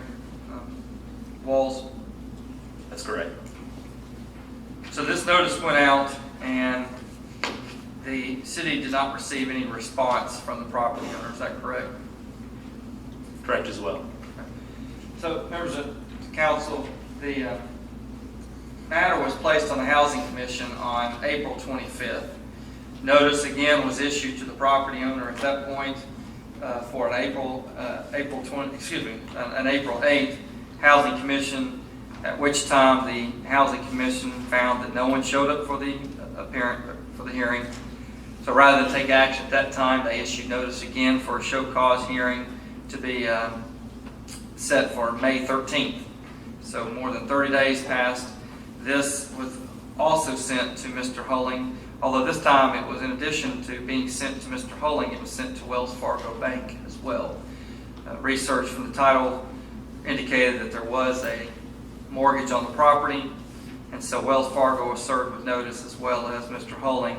walls? That's correct. So this notice went out, and the city did not receive any response from the property owner. Is that correct? Correct as well. So, members of the council, the matter was placed on the Housing Commission on April 25th. Notice again was issued to the property owner at that point for an April 8th Housing Commission, at which time the Housing Commission found that no one showed up for the hearing. So rather than take action at that time, they issued notice again for a show cause hearing to be set for May 13th. So more than 30 days passed. This was also sent to Mr. Hulling, although this time it was, in addition to being sent to Mr. Hulling, it was sent to Wells Fargo Bank as well. Research from the title indicated that there was a mortgage on the property, and so Wells Fargo was served with notice, as well as Mr. Hulling,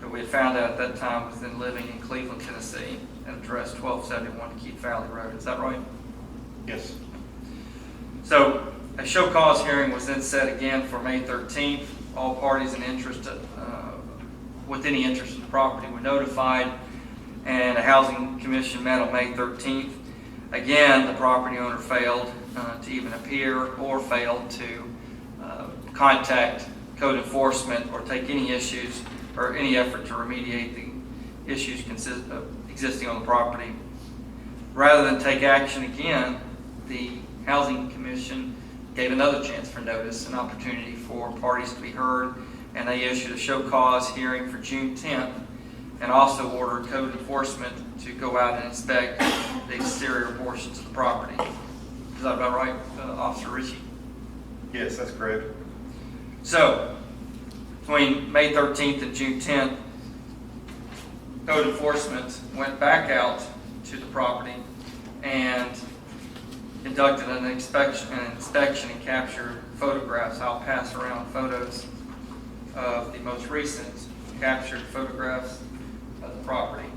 that we had found out at that time was then living in Cleveland, Tennessee, at address 1271 Keith Valley Road. Is that right? Yes. So a show cause hearing was then set again for May 13th. All parties in interest, with any interest in the property, were notified, and a housing commission met on May 13th. Again, the property owner failed to even appear or failed to contact code enforcement or take any issues or any effort to remediate the issues existing on the property. Rather than take action again, the Housing Commission gave another chance for notice, an opportunity for parties to be heard, and they issued a show cause hearing for June 10th, and also ordered code enforcement to go out and inspect the exterior portions of the property. Is that about right, Officer Ritchie? Yes, that's correct. So, between May 13th and June 10th, code enforcement went back out to the property and conducted an inspection and captured photographs. I'll pass around photos of the most recent captured photographs of the property.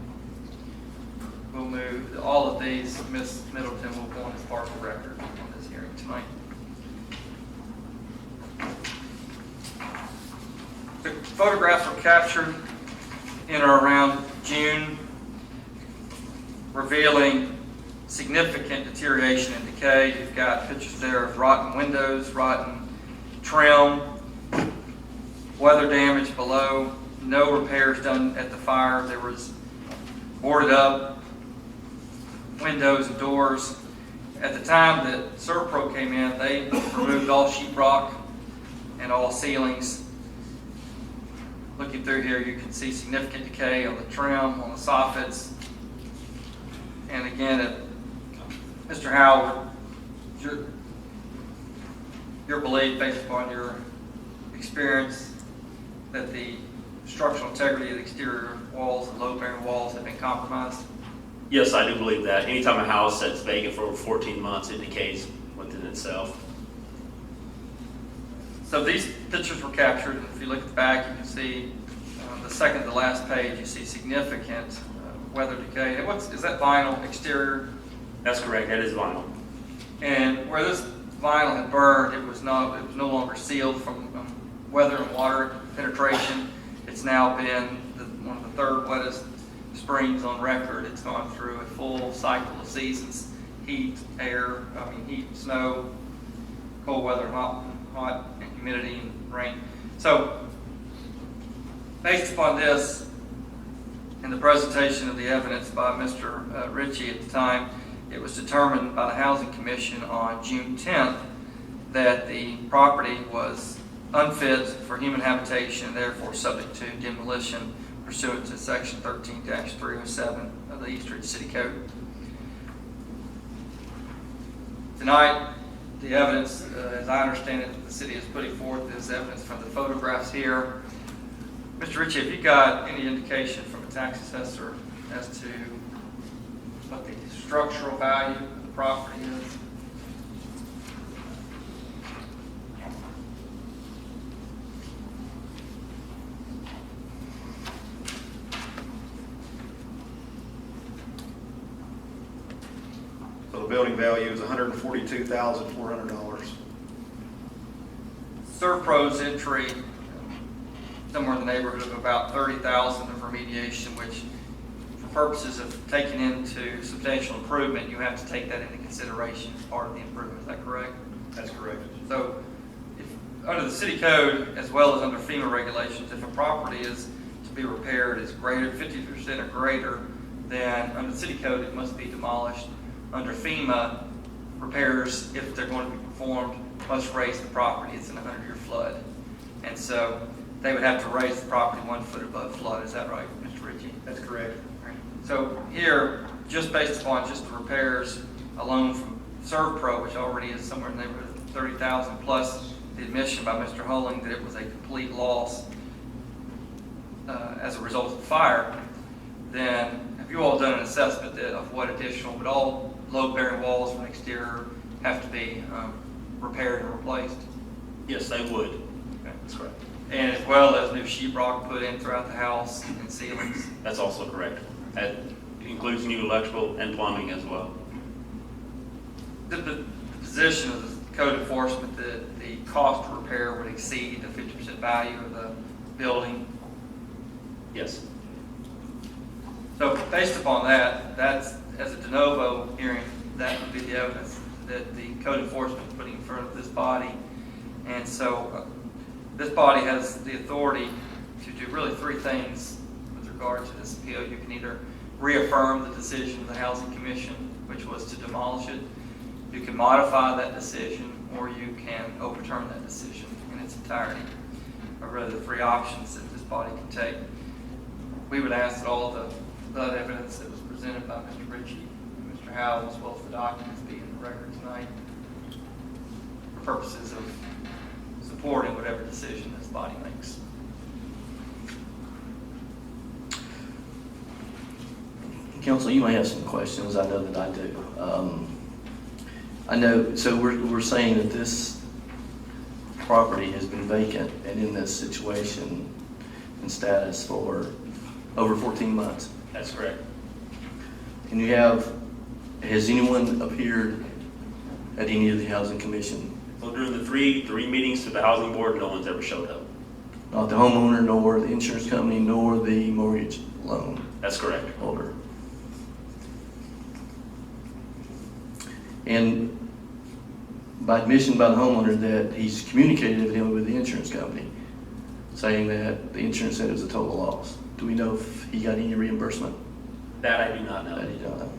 We'll move, all of these, Ms. Middleton will go on as part of the record on this hearing tonight. The photographs were captured in or around June, revealing significant deterioration and decay. You've got pictures there of rotten windows, rotten trim, weather damage below, no repairs done at the fire. There was boarded up windows and doors. At the time that Servpro came in, they removed all sheetrock and all ceilings. Looking through here, you can see significant decay on the trim, on the soffits. And again, Mr. Howard, your belief based upon your experience that the structural integrity of the exterior walls and load-bearing walls have been compromised? Yes, I do believe that. Anytime a house that's vacant for over 14 months, it decays within itself. So these pictures were captured, and if you look at the back, you can see the second to last page, you see significant weather decay. And is that vinyl exterior? That's correct. That is vinyl. And where this vinyl had burned, it was no longer sealed from weather and water penetration. It's now been one of the third wettest springs on record. It's gone through a full cycle of seasons: heat, heat, snow, cold weather, hot, and humidity and rain. So, based upon this, and the presentation of the evidence by Mr. Ritchie at the time, it was determined by the Housing Commission on June 10th that the property was unfit for human habitation and therefore subject to demolition pursuant to Section 13-307 of the Eastridge City Code. Tonight, the evidence, as I understand it, the city is putting forth is evidence from the photographs here. Mr. Ritchie, have you got any indication from a tax assessor as to what the structural value of the property is? So the building value is $142,400. Servpro's entry, somewhere in the neighborhood of about $30,000 of remediation, which for purposes of taking into substantial improvement, you have to take that into consideration as part of the improvement. Is that correct? That's correct. So under the city code, as well as under FEMA regulations, if a property is to be repaired is greater, 50% or greater, then under the city code, it must be demolished. Under FEMA, repairs, if they're going to be performed, must raise the property. It's in a 100-year flood. And so they would have to raise the property 1 foot above flood. Is that right, Mr. Ritchie? That's correct. Right. So here, just based upon just the repairs alone from Servpro, which already is somewhere in the neighborhood of 30,000, plus the admission by Mr. Hulling that it was a complete loss as a result of the fire, then have you all done an assessment of what additional, would all load-bearing walls from the exterior have to be repaired and replaced? Yes, they would. Okay. That's correct. And as well as new sheetrock put in throughout the house and ceilings? That's also correct. That includes new electrical and plumbing as well. The position of the code enforcement that the cost to repair would exceed the 50% value of the building? Yes. So based upon that, that's, as a de novo hearing, that would be the evidence that the code enforcement is putting in front of this body. And so this body has the authority to do really three things with regard to this appeal. You can either reaffirm the decision of the Housing Commission, which was to demolish it. You can modify that decision, or you can overturn that decision in its entirety. Or rather, the three options that this body can take. We would ask that all of the evidence that was presented by Mr. Ritchie and Mr. Howell, as well as the documents, be in the record tonight for purposes of supporting whatever decision this body makes. Council, you may have some questions. I know that I do. I know, so we're saying that this property has been vacant and in this situation and status for over 14 months. That's correct. And has anyone appeared at any of the Housing Commission? Well, during the three meetings to the housing board, no one's ever showed up. Not the homeowner, nor the insurance company, nor the mortgage loan That's correct. holder. And by admission by the homeowner that he's communicated evidently with the insurance company, saying that the insurance said it was a total loss. Do we know if he got any reimbursement? That I do not know. That he don't know.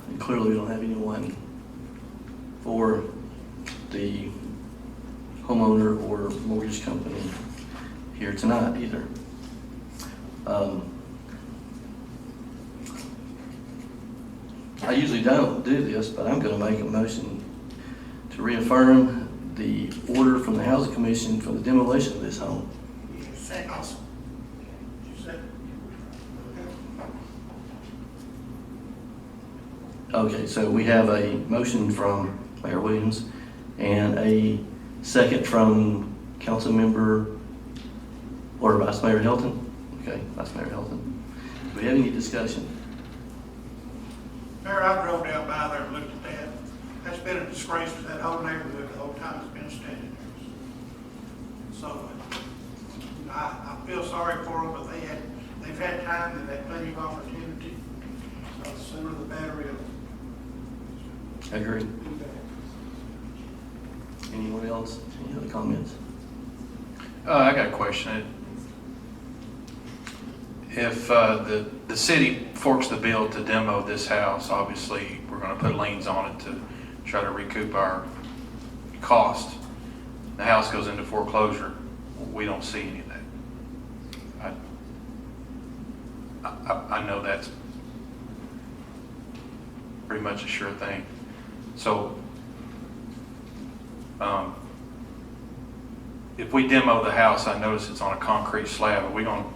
And clearly we don't have anyone for the homeowner or mortgage company here tonight either. I usually don't do this, but I'm going to make a motion to reaffirm the order from the Housing Commission for the demolition of this home. Second. Okay, so we have a motion from Mayor Williams and a second from Councilmember or Vice Mayor Hilton. Okay, Vice Mayor Hilton. Do we have any discussion? Mayor, I drove down by there and looked at that. That's been a disgrace to that whole neighborhood the whole time it's been standing there. So, I feel sorry for them, but they've had time and they've had plenty of opportunity. So the sooner the better really. I agree. Anyone else? Any other comments? I got a question. If the city forks the bill to demo this house, obviously, we're going to put liens on it to try to recoup our cost. The house goes into foreclosure. We don't see any of that. I know that's pretty much a sure thing. So, if we demo the house, I notice it's on a concrete slab. Are we going to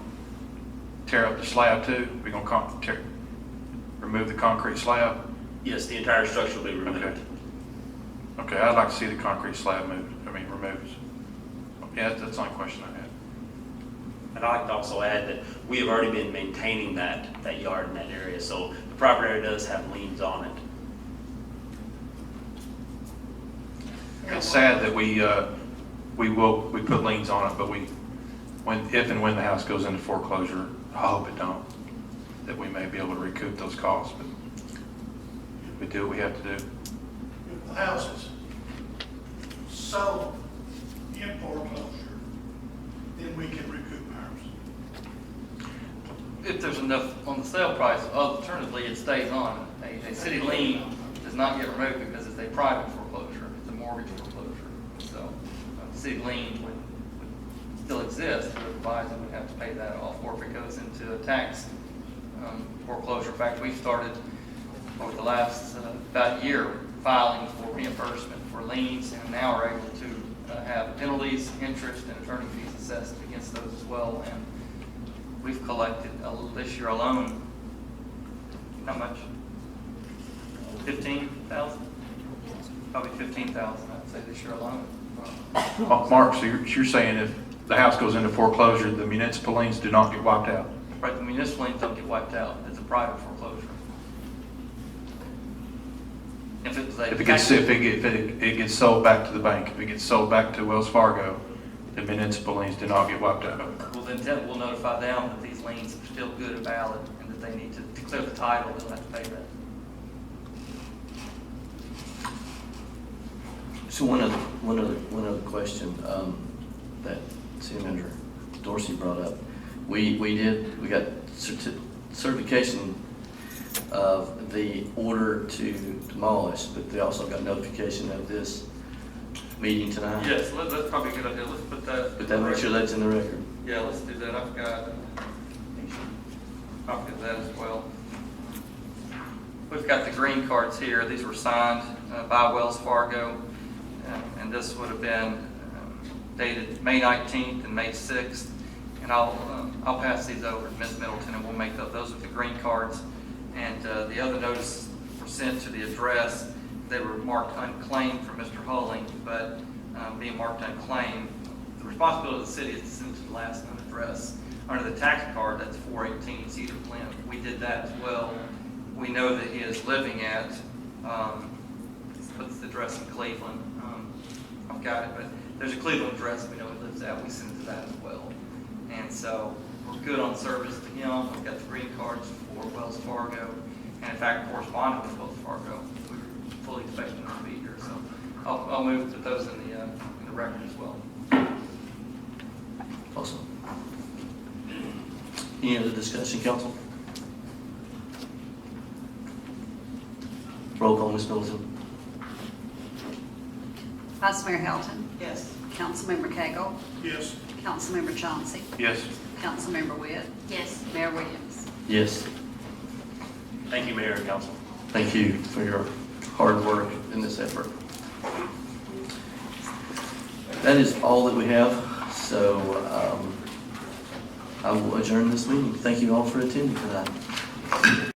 tear up the slab too? Are we going to remove the concrete slab? Yes, the entire structure will be removed. Okay, I'd like to see the concrete slab removed. Yeah, that's the only question I had. And I'd like to also add that we have already been maintaining that yard in that area, so the property area does have liens on it. It's sad that we put liens on it, but if and when the house goes into foreclosure, I hope it don't, that we may be able to recoup those costs, but we do what we have to do. If the house is sold in foreclosure, then we can recoup ours. If there's enough on the sale price, alternatively, it stays on. A city lien does not get removed because it's a private foreclosure, it's a mortgage foreclosure. So the city lien would still exist, but the advisor would have to pay that off, or if it goes into a tax foreclosure. In fact, we've started over the last about a year filing for reimbursement for liens, and now are able to have penalties, interest, and attorney fees assessed against those as well. And we've collected this year alone, how much? 15,000? Probably 15,000, I'd say, this year alone. Mark, so you're saying if the house goes into foreclosure, the municipal liens do not get wiped out? Right, the municipal liens don't get wiped out. It's a private foreclosure. If it gets sold back to the bank, if it gets sold back to Wells Fargo, the municipal liens do not get wiped out. Well, then we'll notify them that these liens are still good and valid, and that they need to clear the title, they'll have to pay that. So one other question that City Manager Dorsey brought up. We got certification of the order to demolish, but they also got notification of this meeting tonight. Yes, that's probably a good idea. Let's put that. But that make sure that's in the record. Yeah, let's do that. I've got that as well. We've got the green cards here. These were signed by Wells Fargo, and this would have been dated May 19th and May 6th. And I'll pass these over to Ms. Middleton, and we'll make those with the green cards. And the other notices were sent to the address. They were marked unclaimed for Mr. Hulling, but being marked unclaimed, the responsibility of the city is to send to the last known address. Under the tax card, that's 418 Cedar Glen. We did that as well. We know that he is living at, what's the address in Cleveland? I've got it, but there's a Cleveland address we know he lives at. We send it to that as well. And so we're good on service to him. We've got the green cards for Wells Fargo. And in fact, corresponded with Wells Fargo. We were fully expecting him to be here. So I'll move to those in the record as well. Awesome. Any other discussion, council? Roll call, Ms. Middleton. Vice Mayor Helton, Yes. Councilmember Cagle, Yes. Councilmember Chauncey, Yes. Councilmember Witt, Yes. Mayor Williams. Yes. Thank you, Mayor and Council. Thank you for your hard work in this effort. That is all that we have, so I will adjourn this meeting. Thank you all for attending tonight.